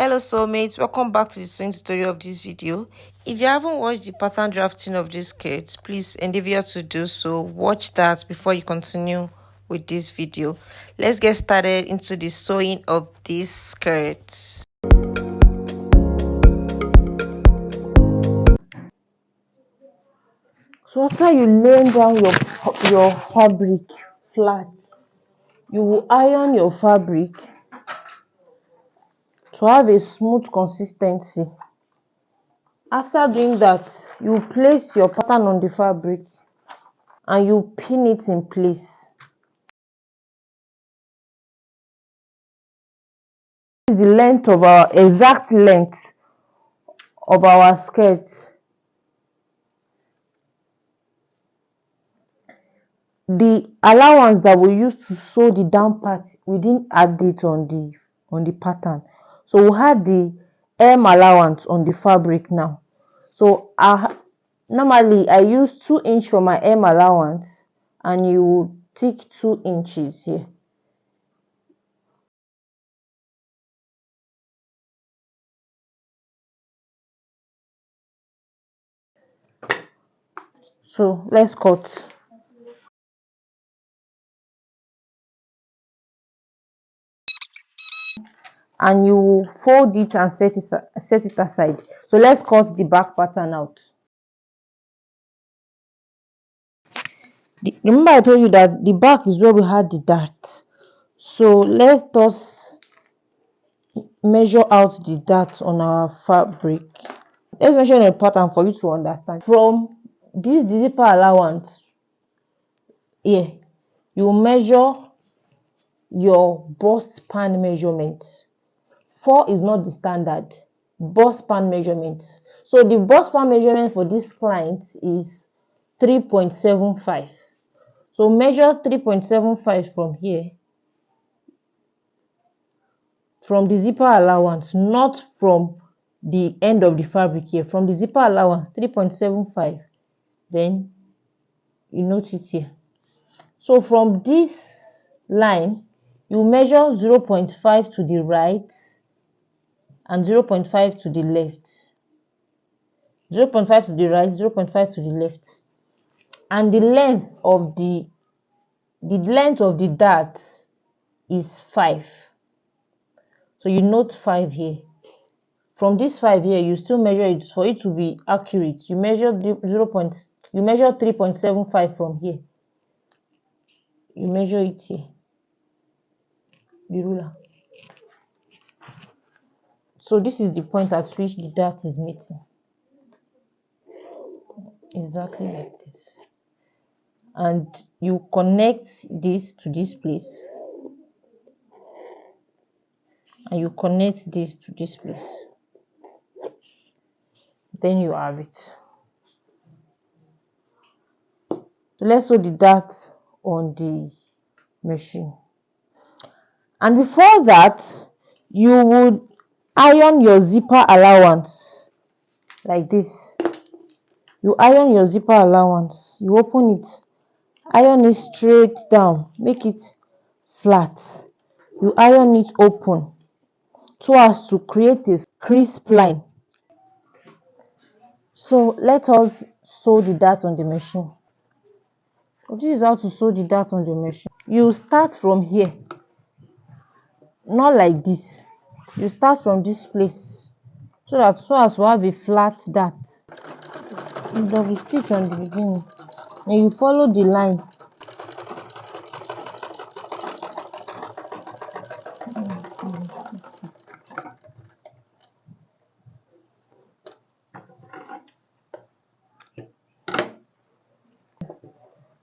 Hello soulmates, welcome back to the sewing tutorial of this video. If you haven't watched the pattern drafting of this skirt, please endeavor to do so. Watch that before you continue with this video. Let's get started into the sewing of this skirt. So after you lay down your fabric flat, you will iron your fabric to have a smooth consistency. After doing that, you place your pattern on the fabric and you pin it in place. This is the length of our exact length of our skirt. The allowance that we used to sew the down part, we didn't add it on the pattern, so we had the hem allowance on the fabric now. So normally I use 2 inch for my hem allowance, and you take 2 inches here. So let's cut. And you fold it and set it aside. So let's cut the back pattern out. Remember I told you that the back is where we had the dart. So let us measure out the dart on our fabric. Let's measure the pattern for you to understand. From this zipper allowance here, you measure your bust span measurement. 4 is not the standard bust span measurement. So the bust span measurement for this client is 3.75. So measure 3.75 from here, from the zipper allowance, not from the end of the fabric here. From the zipper allowance, 3.75. Then you note it here. So from this line, you measure 0.5 to the right and 0.5 to the left. 0.5 to the right, 0.5 to the left. And the length of the dart is 5. So you note 5 here. From this 5 here, you still measure it for it to be accurate. You measure 3.75 from here. You measure it here. The ruler. So this is the point at which the dart is meeting. Exactly like this. And you connect this to this place. And you connect this to this place. Then you have it. So let's sew the dart on the machine. And before that, you would iron your zipper allowance like this. You iron your zipper allowance, you open it, iron it straight down, make it flat. You iron it open so as to create a crisp line. So let us sew the dart on the machine. So this is how to sew the dart on the machine. You start from here, not like this. You start from this place so as to have a flat dart. You double stitch on the beginning and you follow the line.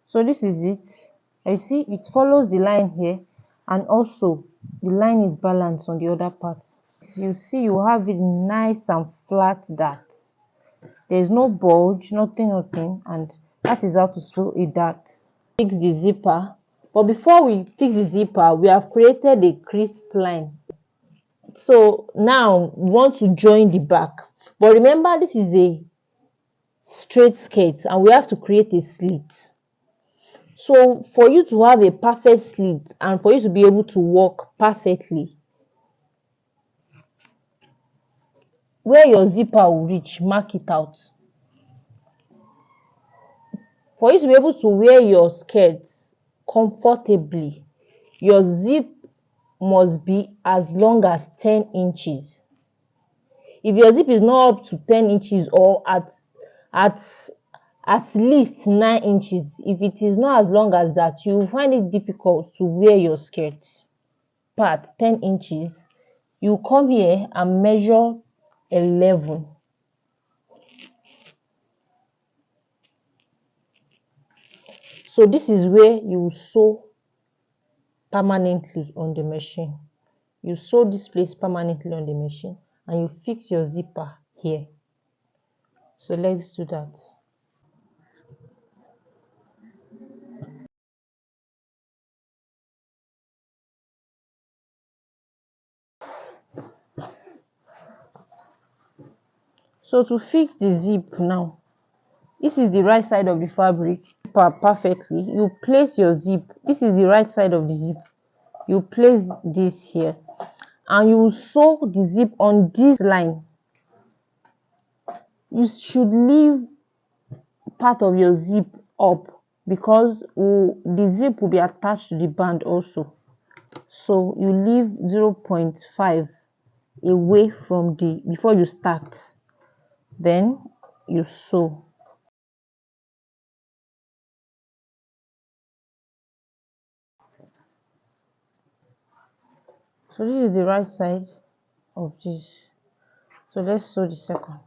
So this is it. You see it follows the line here, and also the line is balanced on the other part. You see you have it nice and flat dart. There is no bulge, nothing, and that is how to sew a dart. Fix the zipper, but before we fix the zipper, we have created a crisp line. So now we want to join the back, but remember this is a straight skirt and we have to create a slit. So for you to have a perfect slit and for you to be able to walk perfectly, where your zipper will reach, mark it out. For you to be able to wear your skirt comfortably, your zip must be as long as 10 inches. If your zip is not up to 10 inches or at least 9 inches, if it is not as long as that, you will find it difficult to wear your skirt. Part 10 inches, you come here and measure 11. So this is where you sew permanently on the machine. You sew this place permanently on the machine and you fix your zipper here. So let's do that. So to fix the zip now, this is the right side of the fabric. Perfectly, you place your zip. This is the right side of the zip. You place this here and you sew the zip on this line. You should leave part of your zip up because the zip will be attached to the band also. So you leave 0.5 away from the before you start. Then you sew. So this is the right side of this. So let's sew the second.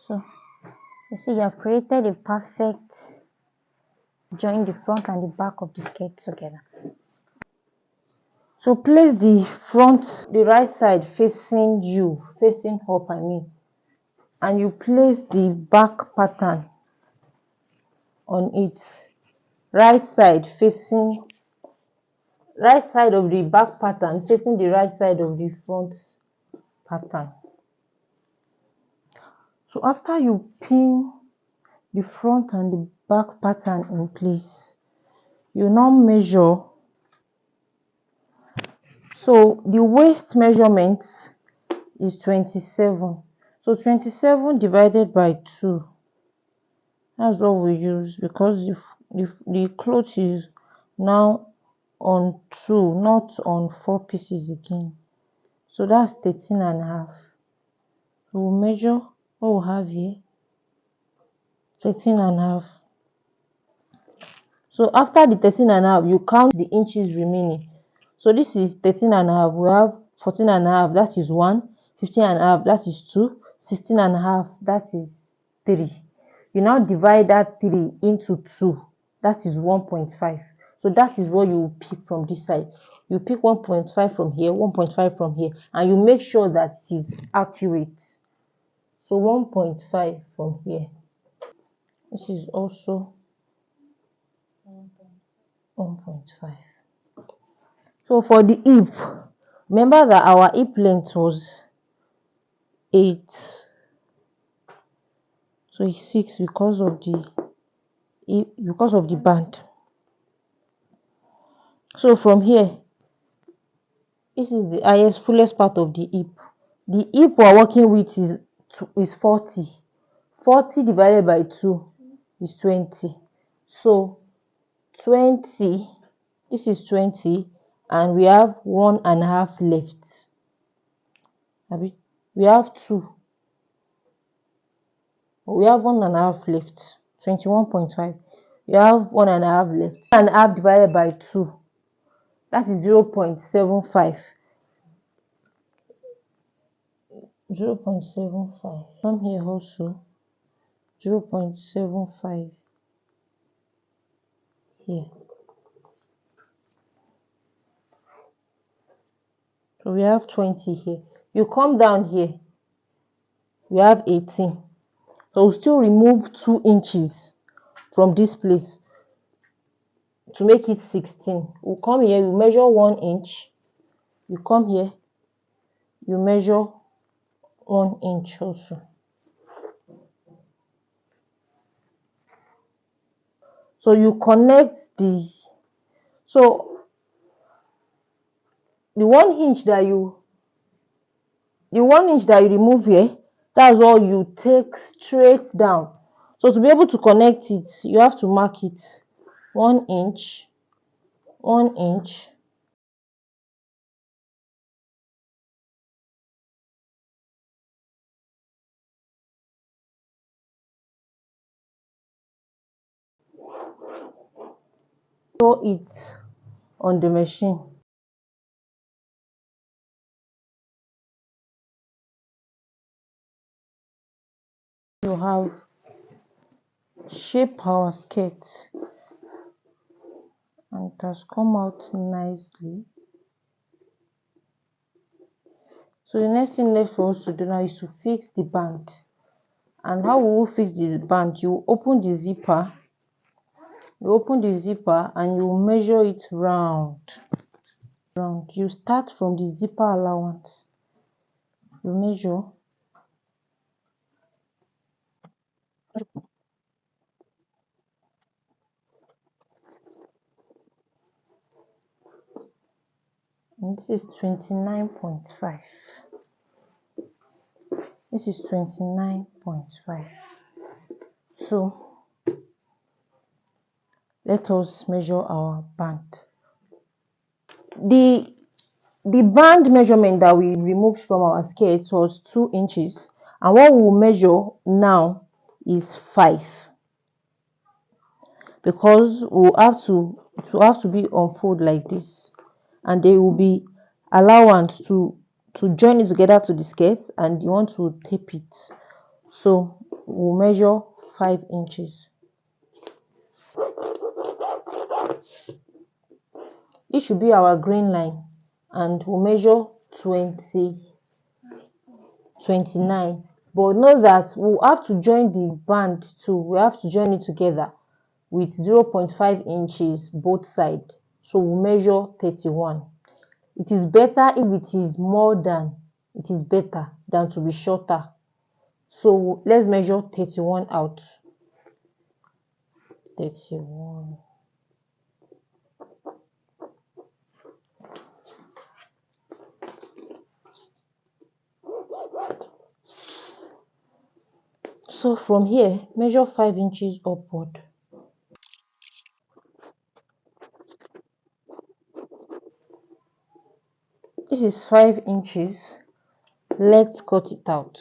So you see you have created a perfect join the front and the back of the skirt together. So place the front, the right side facing you, facing up I mean, and you place the back pattern on it. Right side of the back pattern facing the right side of the front pattern. So after you pin the front and the back pattern in place, you now measure. So the waist measurement is 27. So 27 divided by 2. That's what we use because the cloth is now on 2, not on 4 pieces again. So that's 13.5. So we'll measure what we have here, 13.5. So after the 13.5, you count the inches remaining. So this is 13.5. We have 14.5, that is 1, 15.5, that is 2, 16.5, that is 3. You now divide that 3 into 2, that is 1.5. So that is what you pick from this side. You pick 1.5 from here, 1.5 from here, and you make sure that it is accurate. So 1.5 from here. This is also 1.5. So for the hip, remember that our hip length was 8. So it's 6 because of the band. So from here, this is the highest, fullest part of the hip. The hip we're working with is 40. 40 divided by 2 is 20. So 20, this is 20, and we have 1.5 left. We have 2. We have 1.5 left. 21.5. We have 1.5 left. 1.5 divided by 2. That is 0.75. 0.75. From here also 0.75 here. So we have 20 here. You come down here, we have 18. So we'll still remove 2 inches from this place to make it 16. We'll come here, you measure 1 inch. You come here, you measure 1 inch also. So you connect the the 1 inch that you remove here, that's what you take straight down. So to be able to connect it, you have to mark it 1 inch, 1 inch. Sew it on the machine. You have shaped our skirt and it has come out nicely. So the next thing left for us to do now is to fix the band. And how we will fix this band? You open the zipper, and you measure it round. You start from the zipper allowance. You measure. And this is 29.5. This is 29.5. So let us measure our band. The band measurement that we removed from our skirt was 2 inches, and what we will measure now is 5, because we'll have to be unfold like this, and there will be allowance to join it together to the skirt, and you want to tape it. So we'll measure 5 inches. It should be our green line, and we'll measure 29. But know that we'll have to join the band too. We have to join it together with 0.5 inches both sides. So we'll measure 31. It is better if it is better than to be shorter. So let's measure 31 out. 31. So from here, measure 5 inches upward. This is 5 inches. Let's cut it out.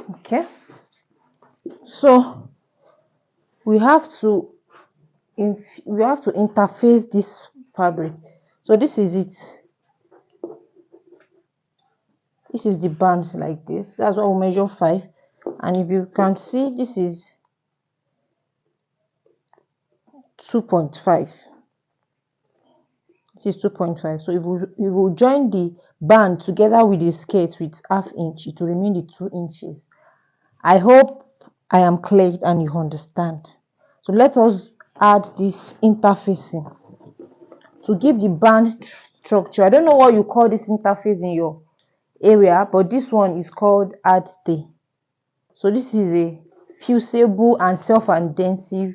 Okay. So we have to interface this fabric. So this is it. This is the band like this. That's what we measure 5. And if you can see, this is 2.5. This is 2.5. So if we join the band together with the skirt with ½ inch, it will remain the 2 inches. I hope I am clear and you understand. So let us add this interfacing to give the band structure. I don't know what you call this interface in your area, but this one is called add stay. So this is a fusible and self-adhesive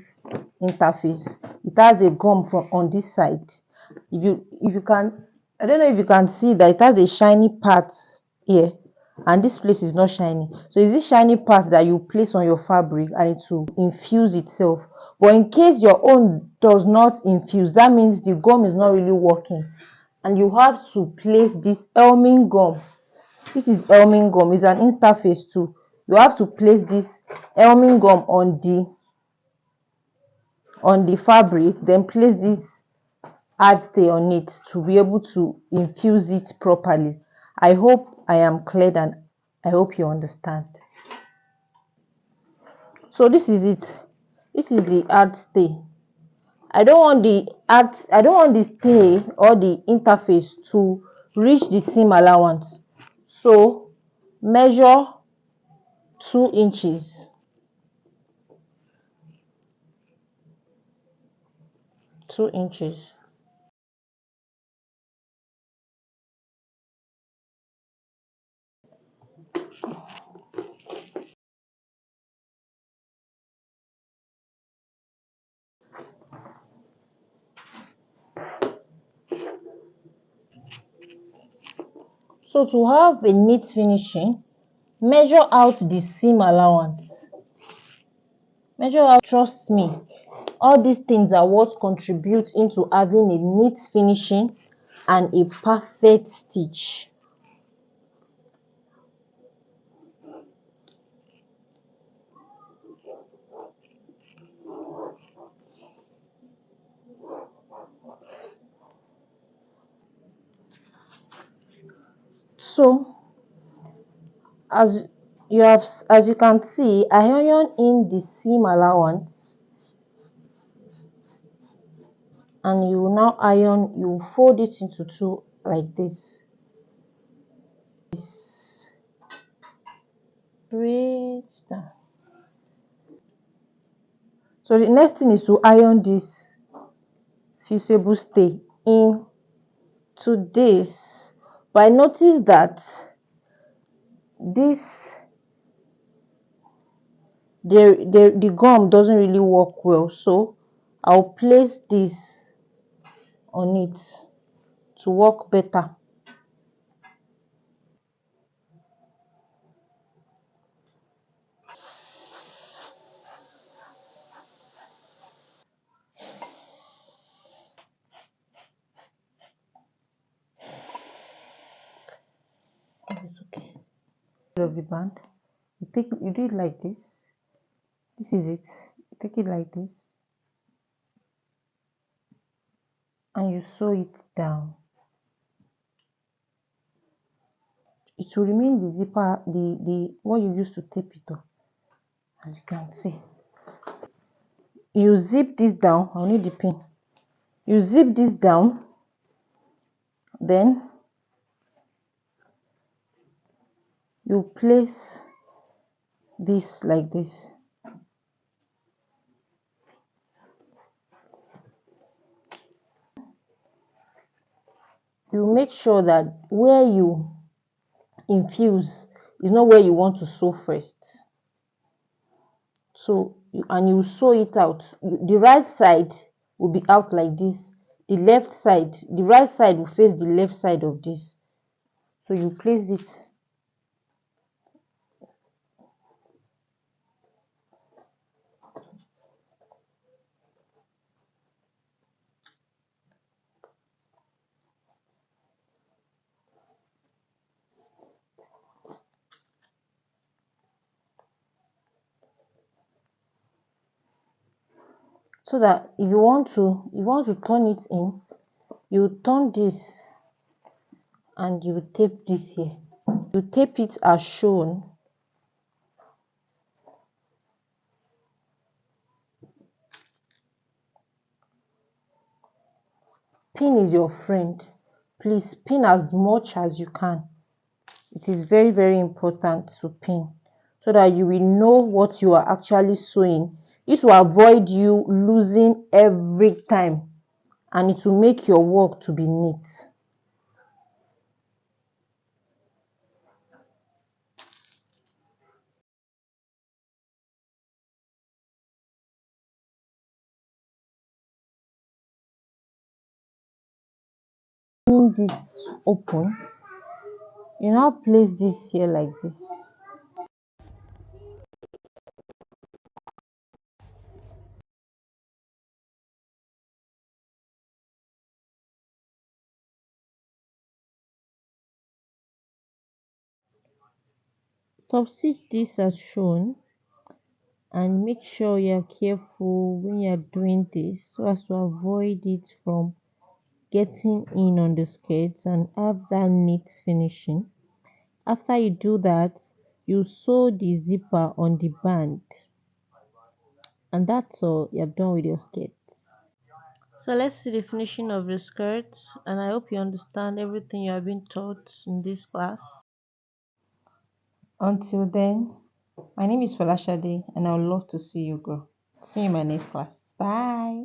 interface. It has a gum on this side. If you can, I don't know if you can see that it has a shiny part here, and this place is not shiny. So it's this shiny part that you place on your fabric and it will infuse itself. But in case your own does not infuse, that means the gum is not really working, and you have to place this elming gum. This is elming gum. It's an interface too. You have to place this elming gum on the fabric, then place this add stay on it to be able to infuse it properly. I hope I am clear and I hope you understand. So this is it. This is the add stay. I don't want the stay or the interface to reach the seam allowance. So measure 2 inches. 2 inches. So to have a neat finishing, measure out the seam allowance. Measure out, trust me, all these things are what contribute into having a neat finishing and a perfect stitch. So as you can see, I iron in the seam allowance, and you will now iron, you fold it into two like this. Straight down. So the next thing is to iron this fusible stay in to this. But I noticed that this the gum doesn't really work well, so I'll place this on it to work better. It's okay. Of the band, you do it like this. This is it. You take it like this, and you sew it down. It will remain the zipper, the what you used to tape it up, as you can see. You zip this down. I'll need the pin. You zip this down, then you place this like this. You make sure that where you infuse is not where you want to sew first. So you sew it out. The right side will be out like this. The right side will face the left side of this. So you place it so that if you want to turn it in, you turn this and you tape this here. You tape it as shown. Pin is your friend. Please pin as much as you can. It is very, very important to pin so that you will know what you are actually sewing. This will avoid you losing every time, and it will make your work to be neat. Pin this open, you now place this here like this. Top stitch this as shown, and make sure you're careful when you're doing this so as to avoid it from getting in on the skirts and have that neat finishing. After you do that, you sew the zipper on the band, and that's all. You're done with your skirts. So let's see the finishing of the skirts, and I hope you understand everything you have been taught in this class. Until then, my name is Falashade, and I would love to see you grow. See you in my next class. Bye.